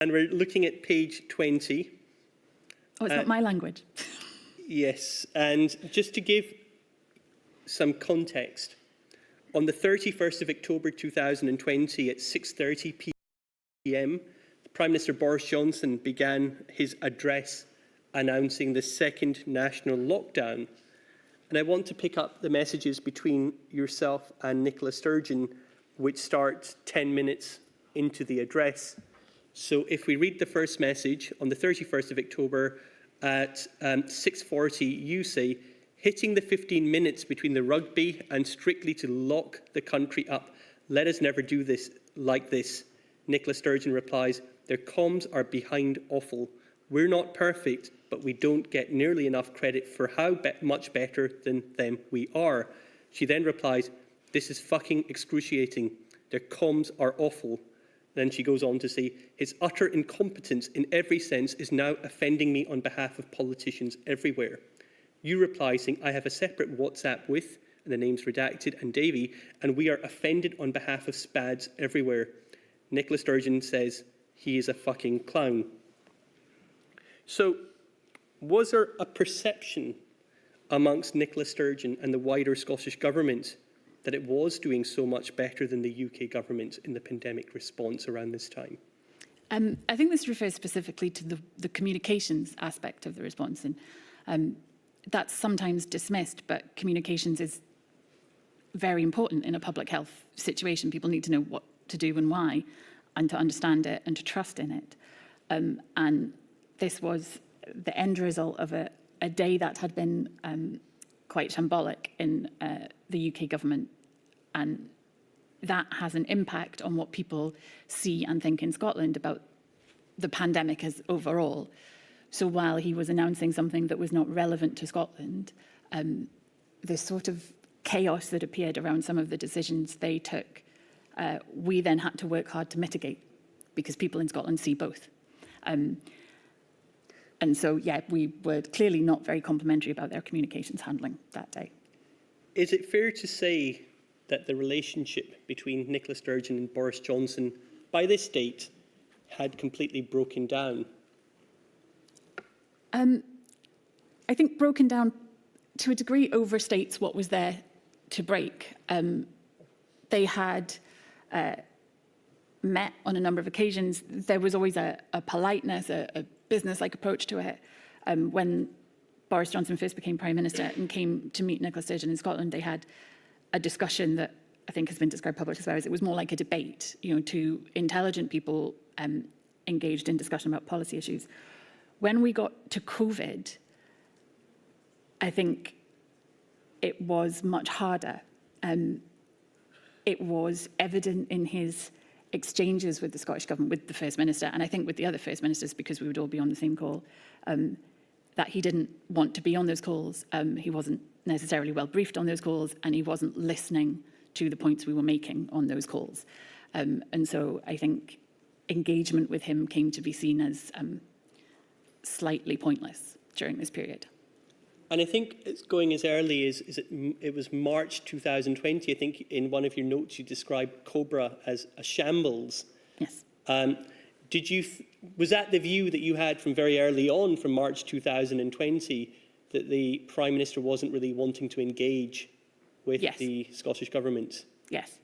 And we're looking at page 20. Oh, it's not my language. Yes, and just to give some context, on the 31st of October 2020 at 6:30 p.m, Prime Minister Boris Johnson began his address announcing the second national lockdown. And I want to pick up the messages between yourself and Nicola Sturgeon, which start 10 minutes into the address. So if we read the first message on the 31st of October at 6:40, you say, hitting the 15 minutes between the rugby and strictly to lock the country up. Let us never do this like this. Nicola Sturgeon replies, their comms are behind awful. We're not perfect, but we don't get nearly enough credit for how much better than them we are. She then replies, this is fucking excruciating. Their comms are awful. Then she goes on to say, his utter incompetence in every sense is now offending me on behalf of politicians everywhere. You reply saying, I have a separate WhatsApp with, and the name's redacted, and Davy, and we are offended on behalf of spads everywhere. Nicola Sturgeon says, he is a fucking clown. So, was there a perception amongst Nicola Sturgeon and the wider Scottish Government that it was doing so much better than the UK Government in the pandemic response around this time? I think this refers specifically to the communications aspect of the response. And that's sometimes dismissed, but communications is very important in a public health situation. People need to know what to do and why, and to understand it and to trust in it. And this was the end result of a day that had been quite shambolic in the UK government. And that has an impact on what people see and think in Scotland about the pandemic as overall. So while he was announcing something that was not relevant to Scotland, the sort of chaos that appeared around some of the decisions they took, we then had to work hard to mitigate, because people in Scotland see both. And so, yeah, we were clearly not very complimentary about their communications handling that day. Is it fair to say that the relationship between Nicola Sturgeon and Boris Johnson, by this date, had completely broken down? I think broken down, to a degree, overstates what was there to break. They had met on a number of occasions. There was always a politeness, a business-like approach to it. When Boris Johnson first became Prime Minister and came to meet Nicola Sturgeon in Scotland, they had a discussion that I think has been described publicly as well as it was more like a debate, two intelligent people engaged in discussion about policy issues. When we got to COVID, I think it was much harder. It was evident in his exchanges with the Scottish Government, with the First Minister, and I think with the other First Ministers, because we would all be on the same call, that he didn't want to be on those calls. He wasn't necessarily well briefed on those calls, and he wasn't listening to the points we were making on those calls. And so I think engagement with him came to be seen as slightly pointless during this period. And I think it's going as early as it was March 2020. I think in one of your notes you described Cobra as a shambles. Yes. Was that the view that you had from very early on, from March 2020, that the Prime Minister wasn't really wanting to engage with Yes. the Scottish Government? Yes.